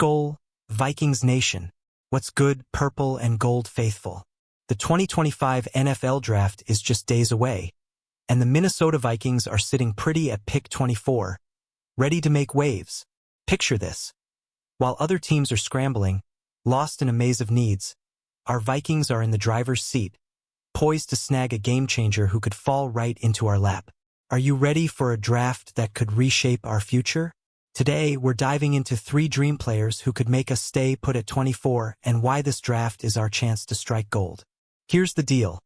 Skol, Vikings Nation. What's good, purple and gold faithful? The 2025 NFL Draft is just days away, and the Minnesota Vikings are sitting pretty at pick 24, ready to make waves. Picture this. While other teams are scrambling, lost in a maze of needs, our Vikings are in the driver's seat, poised to snag a game-changer who could fall right into our lap. Are you ready for a draft that could reshape our future? Today, we're diving into 3 dream players who could make us stay put at 24 and why this draft is our chance to strike gold. Here's the deal.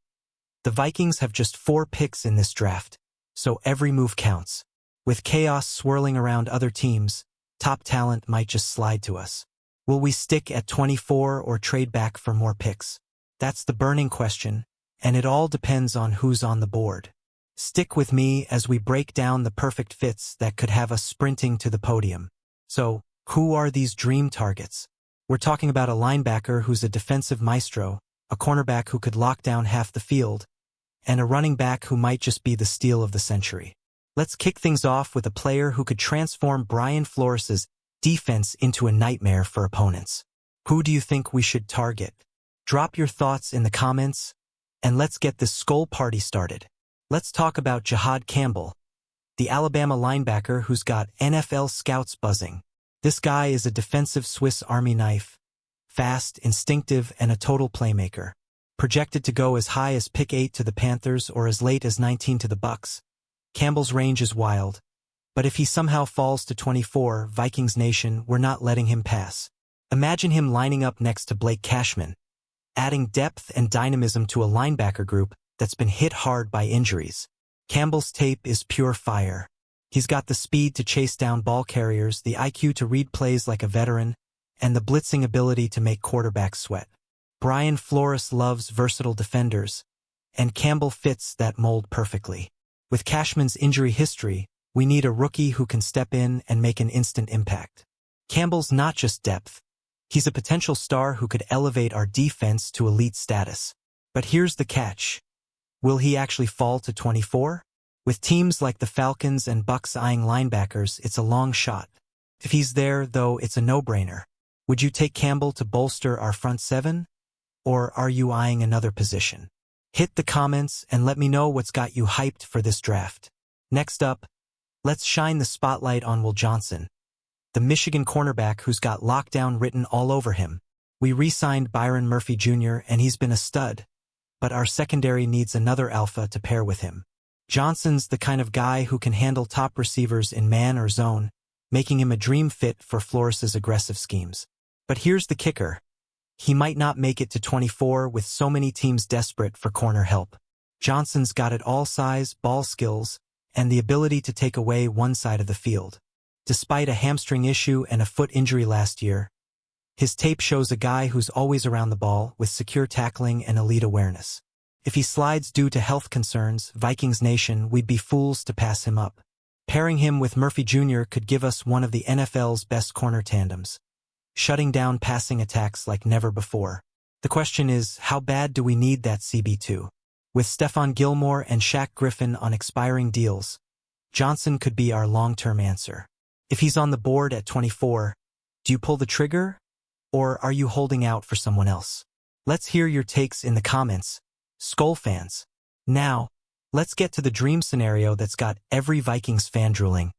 The Vikings have just 4 picks in this draft, so every move counts. With chaos swirling around other teams, top talent might just slide to us. Will we stick at 24 or trade back for more picks? That's the burning question, and it all depends on who's on the board. Stick with me as we break down the perfect fits that could have us sprinting to the podium. So, who are these dream targets? We're talking about a linebacker who's a defensive maestro, a cornerback who could lock down half the field, and a running back who might just be the steal of the century. Let's kick things off with a player who could transform Brian Flores' defense into a nightmare for opponents. Who do you think we should target? Drop your thoughts in the comments, and let's get this Skol party started. Let's talk about Jihad Campbell, the Alabama linebacker who's got NFL scouts buzzing. This guy is a defensive Swiss Army knife, fast, instinctive, and a total playmaker. Projected to go as high as pick 8 to the Panthers or as late as 19 to the Bucks. Campbell's range is wild, but if he somehow falls to 24, Vikings Nation, we're not letting him pass. Imagine him lining up next to Blake Cashman, adding depth and dynamism to a linebacker group that's been hit hard by injuries. Campbell's tape is pure fire. He's got the speed to chase down ball carriers, the IQ to read plays like a veteran, and the blitzing ability to make quarterbacks sweat. Brian Flores loves versatile defenders, and Campbell fits that mold perfectly. With Cashman's injury history, we need a rookie who can step in and make an instant impact. Campbell's not just depth. He's a potential star who could elevate our defense to elite status. But here's the catch. Will he actually fall to 24? With teams like the Falcons and Bucks eyeing linebackers, it's a long shot. If he's there, though, it's a no-brainer. Would you take Campbell to bolster our front 7? Or are you eyeing another position? Hit the comments and let me know what's got you hyped for this draft. Next up, let's shine the spotlight on Will Johnson, the Michigan cornerback who's got lockdown written all over him. We re-signed Byron Murphy Jr. and he's been a stud, but our secondary needs another alpha to pair with him. Johnson's the kind of guy who can handle top receivers in man or zone, making him a dream fit for Flores' aggressive schemes. But here's the kicker. He might not make it to 24 with so many teams desperate for corner help. Johnson's got it all: size, ball skills, and the ability to take away one side of the field. Despite a hamstring issue and a foot injury last year, his tape shows a guy who's always around the ball with secure tackling and elite awareness. If he slides due to health concerns, Vikings Nation, we'd be fools to pass him up. Pairing him with Murphy Jr. could give us one of the NFL's best corner tandems, shutting down passing attacks like never before. The question is, how bad do we need that CB2? With Stephon Gilmore and Shaq Griffin on expiring deals, Johnson could be our long-term answer. If he's on the board at 24, do you pull the trigger? Or are you holding out for someone else? Let's hear your takes in the comments, Skol fans. Now, let's get to the dream scenario that's got every Vikings fan drooling.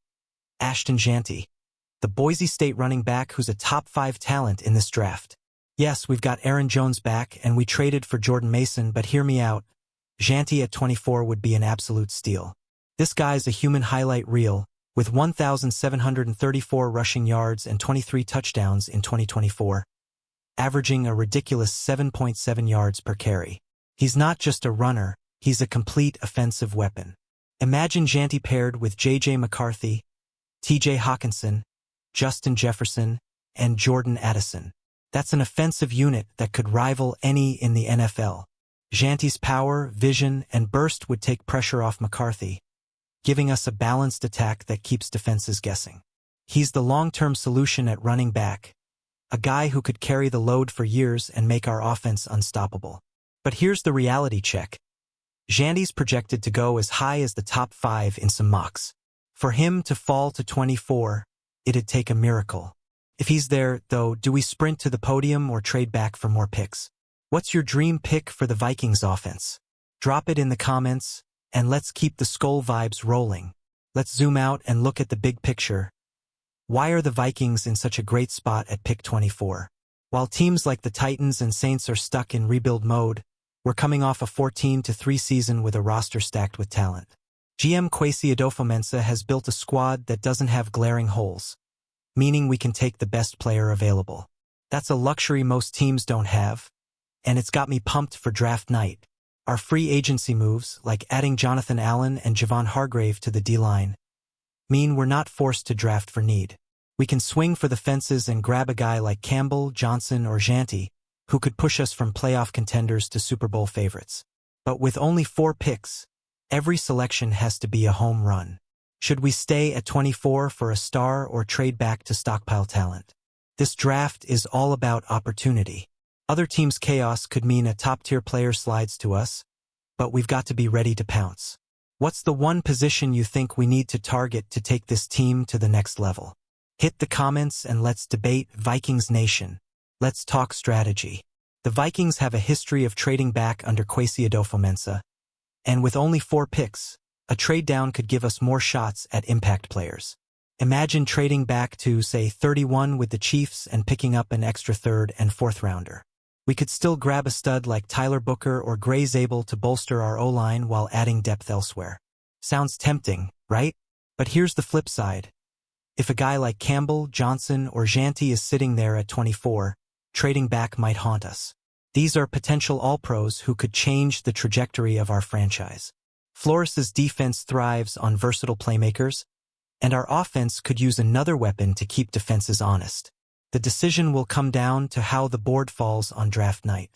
Ashton Jeanty, the Boise State running back who's a top 5 talent in this draft. Yes, we've got Aaron Jones back and we traded for Jordan Mason, but hear me out. Jeanty at 24 would be an absolute steal. This guy's a human highlight reel, with 1,734 rushing yards and 23 touchdowns in 2024, averaging a ridiculous 7.7 yards per carry. He's not just a runner, he's a complete offensive weapon. Imagine Jeanty paired with J.J. McCarthy, T.J. Hawkinson, Justin Jefferson, and Jordan Addison. That's an offensive unit that could rival any in the NFL. Jeanty's power, vision, and burst would take pressure off McCarthy, giving us a balanced attack that keeps defenses guessing. He's the long-term solution at running back, a guy who could carry the load for years and make our offense unstoppable. But here's the reality check. Jeanty's projected to go as high as the top 5 in some mocks. For him to fall to 24, it'd take a miracle. If he's there, though, do we sprint to the podium or trade back for more picks? What's your dream pick for the Vikings offense? Drop it in the comments, and let's keep the Skol vibes rolling. Let's zoom out and look at the big picture. Why are the Vikings in such a great spot at pick 24? While teams like the Titans and Saints are stuck in rebuild mode, we're coming off a 14-3 season with a roster stacked with talent. GM Kwesi Adofo-Mensah has built a squad that doesn't have glaring holes, meaning we can take the best player available. That's a luxury most teams don't have, and it's got me pumped for draft night. Our free agency moves, like adding Jonathan Allen and Javon Hargrave to the D-line, mean we're not forced to draft for need. We can swing for the fences and grab a guy like Campbell, Johnson, or Janty, who could push us from playoff contenders to Super Bowl favorites. But with only 4 picks, every selection has to be a home run. Should we stay at 24 for a star or trade back to stockpile talent? This draft is all about opportunity. Other teams' chaos could mean a top-tier player slides to us, but we've got to be ready to pounce. What's the one position you think we need to target to take this team to the next level? Hit the comments and let's debate. Vikings Nation. Let's talk strategy. The Vikings have a history of trading back under Kwesi Adofo-Mensah, and with only 4 picks, a trade down could give us more shots at impact players. Imagine trading back to, say, 31 with the Chiefs and picking up an extra 3rd and 4th rounder. We could still grab a stud like Tyler Booker or Gray Zabel to bolster our O-line while adding depth elsewhere. Sounds tempting, right? But here's the flip side. If a guy like Campbell, Johnson, or Janty is sitting there at 24, trading back might haunt us. These are potential all-pros who could change the trajectory of our franchise. Flores's defense thrives on versatile playmakers, and our offense could use another weapon to keep defenses honest. The decision will come down to how the board falls on draft night.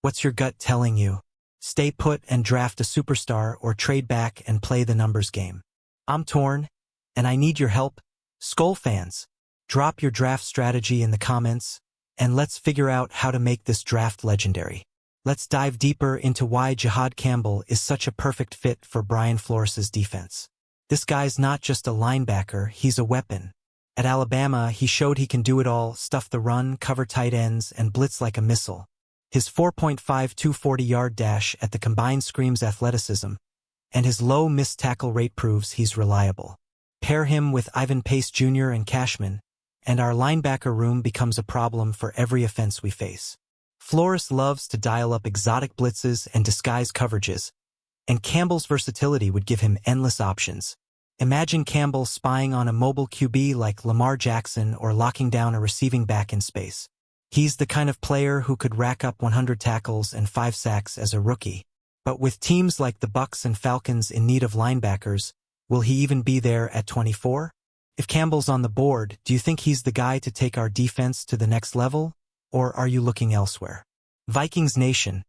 What's your gut telling you? Stay put and draft a superstar or trade back and play the numbers game? I'm torn, and I need your help. Skol fans, drop your draft strategy in the comments, and let's figure out how to make this draft legendary. Let's dive deeper into why Jahad Campbell is such a perfect fit for Brian Flores's defense. This guy's not just a linebacker, he's a weapon. At Alabama, he showed he can do it all: stuff the run, cover tight ends, and blitz like a missile. His 4.5 240-yard dash at the combine screams athleticism, and his low missed tackle rate proves he's reliable. Pair him with Ivan Pace Jr. and Cashman, and our linebacker room becomes a problem for every offense we face. Flores loves to dial up exotic blitzes and disguise coverages, and Campbell's versatility would give him endless options. Imagine Campbell spying on a mobile QB like Lamar Jackson or locking down a receiving back in space. He's the kind of player who could rack up 100 tackles and 5 sacks as a rookie. But with teams like the Bucs and Falcons in need of linebackers, will he even be there at 24? If Campbell's on the board, do you think he's the guy to take our defense to the next level? Or are you looking elsewhere? Vikings Nation,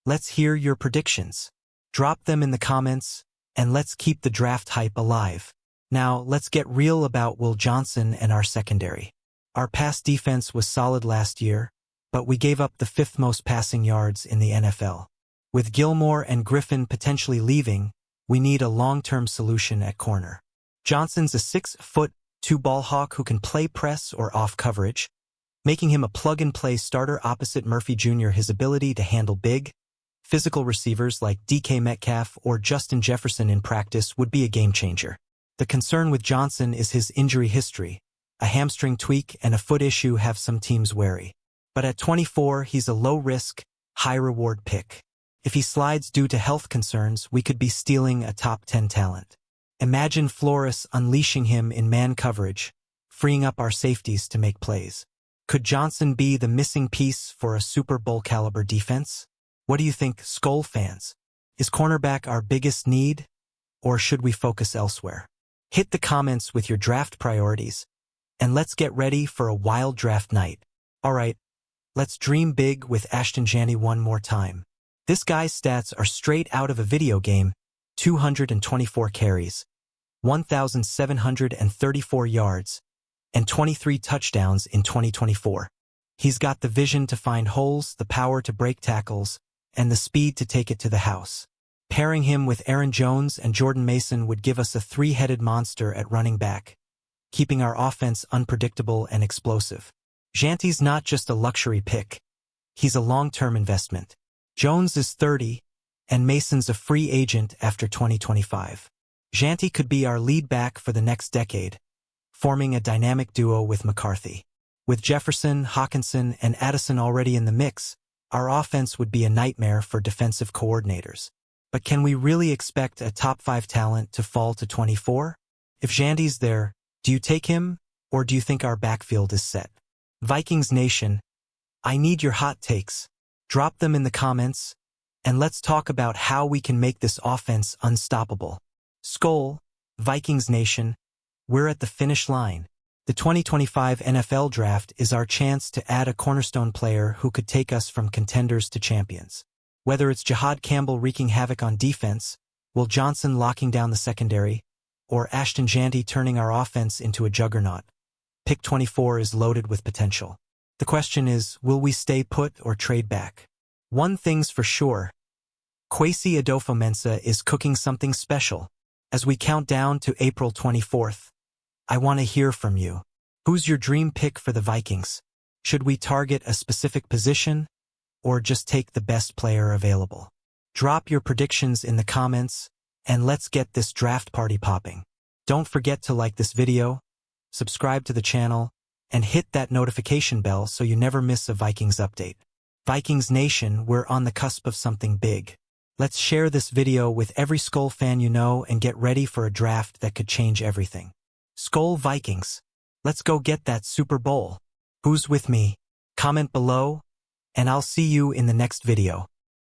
let's hear your predictions. Drop them in the comments, and let's keep the draft hype alive. Now, let's get real about Will Johnson and our secondary. Our pass defense was solid last year, but we gave up the 5th most passing yards in the NFL. With Gilmore and Griffin potentially leaving, we need a long-term solution at corner. Johnson's a 6'2" ball hawk who can play press or off coverage, making him a plug-and-play starter opposite Murphy Jr. His ability to handle big, physical receivers like DK Metcalf or Justin Jefferson in practice would be a game-changer. The concern with Johnson is his injury history. A hamstring tweak and a foot issue have some teams wary. But at 24, he's a low-risk, high-reward pick. If he slides due to health concerns, we could be stealing a top 10 talent. Imagine Flores unleashing him in man coverage, freeing up our safeties to make plays. Could Johnson be the missing piece for a Super Bowl-caliber defense? What do you think, Skol fans? Is cornerback our biggest need, or should we focus elsewhere? Hit the comments with your draft priorities, and let's get ready for a wild draft night. Alright, let's dream big with Ashton Janney one more time. This guy's stats are straight out of a video game: 224 carries, 1,734 yards, and 23 touchdowns in 2024. He's got the vision to find holes, the power to break tackles, and the speed to take it to the house. Pairing him with Aaron Jones and Jordan Mason would give us a 3-headed monster at running back, keeping our offense unpredictable and explosive. Janty's not just a luxury pick. He's a long-term investment. Jones is 30, and Mason's a free agent after 2025. Janty could be our lead back for the next decade, forming a dynamic duo with McCarthy. With Jefferson, Hawkinson, and Addison already in the mix, our offense would be a nightmare for defensive coordinators. But can we really expect a top 5 talent to fall to 24? If Janty's there, do you take him, or do you think our backfield is set? Vikings Nation, I need your hot takes. Drop them in the comments, and let's talk about how we can make this offense unstoppable. Skol, Vikings Nation, we're at the finish line. The 2025 NFL Draft is our chance to add a cornerstone player who could take us from contenders to champions. Whether it's Jahad Campbell wreaking havoc on defense, Will Johnson locking down the secondary, or Ashton Janty turning our offense into a juggernaut, pick 24 is loaded with potential. The question is, will we stay put or trade back? One thing's for sure, Kwesi Adofo-Mensah is cooking something special. As we count down to April 24th, I want to hear from you. Who's your dream pick for the Vikings? Should we target a specific position, or just take the best player available? Drop your predictions in the comments, and let's get this draft party popping. Don't forget to like this video, subscribe to the channel, and hit that notification bell so you never miss a Vikings update. Vikings Nation, we're on the cusp of something big. Let's share this video with every Skol fan you know and get ready for a draft that could change everything. Skol Vikings, let's go get that Super Bowl. Who's with me? Comment below, and I'll see you in the next video.